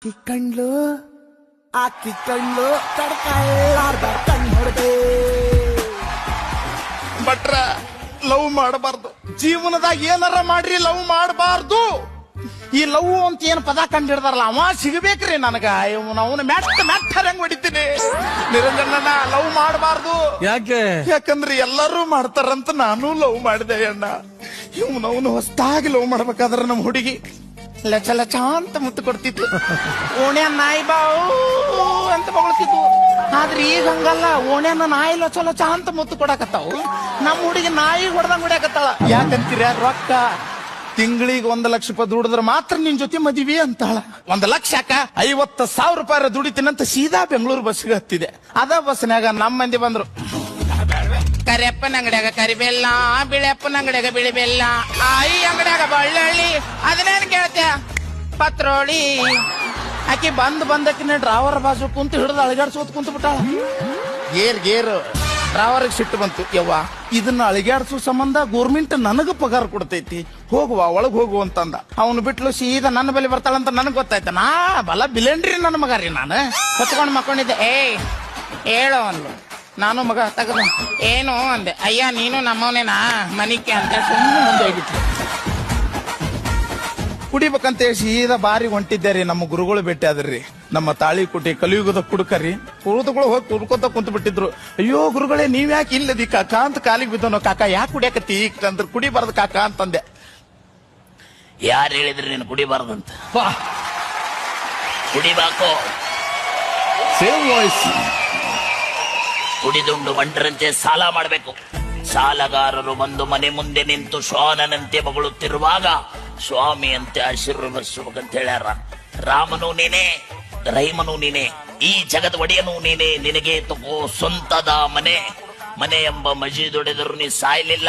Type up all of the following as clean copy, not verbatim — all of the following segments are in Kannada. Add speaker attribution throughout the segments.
Speaker 1: ಕಿಕ್ಕಂಡ್ಲು ಆ ಕಿಕ್ಕಂಡ್ಲು ತಡ್ಕಳ್ಳಾರ್ದ ಕಣ್ ಹೊಡೆದೆ.
Speaker 2: ಭಟ್ರ ಲವ್ ಮಾಡಬಾರ್ದು, ಜೀವನದಾಗ ಏನಾರ ಮಾಡ್ರಿ ಲವ್ ಮಾಡಬಾರ್ದು. ಈ ಲವ್ ಅಂತ ಏನ್ ಪದ ಕಂಡು ಹಿಡ್ದಾರಲ್ಲ ಅವ ಸಿಗಬೇಕ್ರಿ ನನಗ. ಅವನು ಮೆಟ್ಟ ಮೆಟ್ಟ ಹರಂಗ್ ಹೊಡಿತೀನಿ. ನಿರಂಜನ ಲವ್ ಮಾಡಬಾರ್ದು.
Speaker 3: ಯಾಕೆ?
Speaker 2: ಯಾಕಂದ್ರೆ ಎಲ್ಲರೂ ಮಾಡ್ತಾರಂತ ನಾನು ಲವ್ ಮಾಡಿದೆ ಅಣ್ಣ. ಇವನು ಹೊಸದಾಗಿ ಲವ್ ಮಾಡ್ಬೇಕಾದ್ರೆ ನಮ್ಮ ಹುಡುಗಿ ಲಚ ಲಚ ಅಂತ ಮುತ್ತು ಕೊಡ್ತಿತ್ತು. ಓಣ್ಯ ನಾಯಿ ಬಾವು ಅಂತ ಬಗೊಳ್ತಿದ್ವು. ಆದ್ರೆ ಈಗ ಹಂಗಲ್ಲ, ಓಣ್ಯನ ನಾಯಿ ಲಚ ಲಚ ಅಂತ ಮುತ್ತು ಕೊಡಕತ್ತಾವು. ನಮ್ಮ ಹುಡುಗಿ ನಾಯಿ ಹೊಡೆದಂಗ್ ಹೊಡ್ಯಾಕತ್ತಾಳ. ಯಾಕಂತೀರ? ರೊಕ್ಕ ತಿಂಗಳಿಗೆ 1 ಲಕ್ಷ ರೂಪಾಯಿ ದುಡಿದ್ರೆ ಮಾತ್ರ ನಿನ್ ಜೊತೆ ಮದುವೆ ಅಂತಾಳ. 1 ಲಕ್ಷ ಯಾಕ, 50,000 ರೂಪಾಯಿ ದುಡಿತೀನಂತ ಸೀದಾ ಬೆಂಗಳೂರು ಬಸ್ಗೆ ಹತ್ತಿದೆ. ಅದ ಬಸ್ನ್ಯಾಗ ನಮ್ಮ ಮಂದಿ ಬಂದ್ರು. ಕರಿಯಪ್ಪನ ಅಂಗಡಿಯಾಗ ಕರಿಬೆಲ್ಲ, ಬಿಳಿಯಪ್ಪನ ಅಂಗಡಿಯಾಗ ಬಿಳಿ ಬೆಲ್ಲ, ಆಯಿ ಅಂಗಡಿಯಾಗ ಬಳ್ಳಳ್ಳಿ. ಅದನ್ನೇನ್ ಕೇಳ್ತ್ಯಾ? ಪತ್ರೋಳಿ. ಆಕಿ ಬಂದಕಿನ ಡ್ರಾವರ್ ಬಾಜು ಕುಂತು ಹಿಡಿದು ಅಳಿಗಾಡ್ಸೋತ್ ಕುಂತು ಬಿಟ್ಟಾಳ. ಗೇರ್ ಡ್ರಾವರ್ಗೆ ಸಿಟ್ಟು ಬಂತು. ಯವ್ವ, ಇದನ್ನ ಅಳಿಗಾಡ್ಸೋ ಸಂಬಂಧ ಗೋರ್ಮೆಂಟ್ ನನಗ ಪಗಾರ ಕೊಡ್ತೈತಿ, ಹೋಗುವ ಒಳಗ್ ಹೋಗು ಅಂತಂದ. ಅವನು ಬಿಟ್ಲು ಸೀದಾ ನನ್ನ ಬಳಿ ಬರ್ತಾಳಂತ ನನಗ್ ಗೊತ್ತಾಯ್ತ. ನಾ ಬಲ ಬಿಲೇನ್ರಿ ನನ್ನ ಮಗ ರೀ. ನಾನು ಹೊತ್ಕೊಂಡ್ ಮಕ್ಕೊಂಡಿದ್ದೆ. ಹೇಳೋ ಅನ್ಲು. ನಾನು ಮಗ ತಗದ ಏನು ಅಂದೆ. ಅಯ್ಯ ನೀನು ನಮ್ಮವನೇನಾ ಮನಿಕೆ ಅಂತ ಸುಮ್ಮನೆ ಮುಂದೆ ಹೋಗ್ಬಿಟ್ಲು. ಕುಡಿಬೇಕಂತ ಹೇಳಿ ಸೀದಾ ಬಾರಿಗೆ ಹೊಂಟಿದ್ದೆ ರೀ. ನಮ್ಮ ಗುರುಗಳು ಭೇಟಿ ಆದ್ರಿ. ನಮ್ಮ ತಾಳಿಕೋಟೆ ಕಲಿಯುಗದ ಕುಡುಕರಿ ಕುರುದುಗಳು ಹೋಗಿ ಕುಡ್ಕೋತ ಕುಂತ ಬಿಟ್ಟಿದ್ರು. ಅಯ್ಯೋ ಗುರುಗಳೇ, ನೀವ್ ಯಾಕೆ ಇಲ್ಲದಿ ಕಾಕ ಅಂತ ಕಾಲಿಗೆ ಬಿದ್ದನು. ಕಾಕ ಯಾಕೆ ಕುಡಿಯಕತ್ತಿ ಅಂದ್ರೆ ಕುಡಿಬಾರ್ದು ಕಾಕ ಅಂತಂದೆ.
Speaker 4: ಯಾರು ಹೇಳಿದ್ರಿ ನೀನು ಕುಡಿಬಾರ್ದಂತ? ಕುಡಿಬಾಕೋ.
Speaker 3: Same voice.
Speaker 4: ಕುಡಿದುಂಡು ಬಂಟರಂತೆ ಸಾಲ ಮಾಡಬೇಕು. ಸಾಲಗಾರರು ಬಂದು ಮನೆ ಮುಂದೆ ನಿಂತು ಶ್ವಾನನಂತೆ ಬಗಳುತ್ತಿರುವಾಗ ಸ್ವಾಮಿಯಂತೆ ಆಶೀರ್ವದಿಸಬೇಕಂತ ಹೇಳ್ಯಾರ. ರಾಮನು ನೀನೇ, ರೈಮನು ನೀನೇ, ಈ ಜಗದ ಒಡೆಯನು ನೀನೇ. ನಿನಗೆ ತಗೋ ಸ್ವಂತದ ಮನೆ. ಮನೆ ಎಂಬ ಮಜೀದೊಡೆದರು ನೀ ಸಾಯ್ಲಿಲ್ಲ.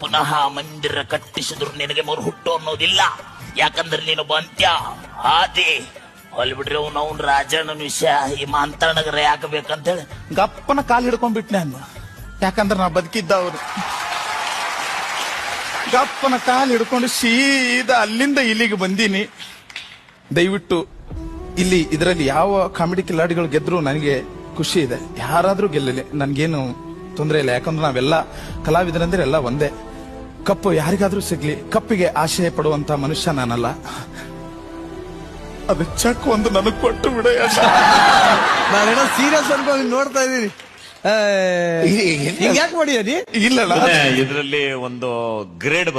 Speaker 4: ಪುನಃ ಮಂದಿರ ಕಟ್ಟಿಸಿದ್ರು ನಿನಗೆ ಮರು ಹುಟ್ಟು ಅನ್ನೋದಿಲ್ಲ. ಯಾಕಂದ್ರೆ ನೀನು ಬಂತ್ಯ ಆದಿ ಹೊಲ್ಬಿಡ್ರಿ. ಅವ್ನು ರಾಜನ ವಿಷಯ ಈ ಮಾಂತರಣಗರ ಯಾಕೆ ಬೇಕಂತೇಳಿ
Speaker 2: ಗಪ್ಪನ ಕಾಲು ಹಿಡ್ಕೊಂಡ್ಬಿಟ್ನೆ ಅಂದ. ಯಾಕಂದ್ರೆ ನಾ ಬದುಕಿದ್ದವ್ರು. ಗಪ್ಪನ ಕಾಲು ಹಿಡ್ಕೊಂಡು ಸೀದಾ ಅಲ್ಲಿಂದ ಇಲ್ಲಿಗೆ ಬಂದೀನಿ. ದಯವಿಟ್ಟು ಇಲ್ಲಿ ಇದರಲ್ಲಿ ಯಾವ ಕಾಮಿಡಿ ಕಿಲಾಡಿಗಳು ಗೆದ್ರು ನನಗೆ ಖುಷಿ ಇದೆ. ಯಾರಾದ್ರೂ ಗೆಲ್ಲಲಿ ನನ್ಗೇನು ತೊಂದರೆ ಇಲ್ಲ. ಯಾಕಂದ್ರೆ ನಾವೆಲ್ಲ ಕಲಾವಿದರಂದ್ರೆ ಎಲ್ಲ ಒಂದೇ. ಕಪ್ಪು ಯಾರಿಗಾದ್ರೂ ಸಿಗ್ಲಿ, ಕಪ್ಪಿಗೆ ಆಶಯ ಪಡುವಂತ ಮನುಷ್ಯ ನಾನಲ್ಲ. ಅದು ಚಕ್ ಒಂದು ನನಗ್ ಕೊಟ್ಟು ಬಿಡ.
Speaker 3: ನಾನೇನೋ ಸೀರಿಯಸ್ ಅನ್ಕೊಂಡು ನೋಡ್ತಾ ಇದೀನಿ. ಯಾಕೆ ಮಾಡಿ
Speaker 2: ಇಲ್ಲ
Speaker 5: ಇದರಲ್ಲಿ ಒಂದು ಗ್ರೇಡ್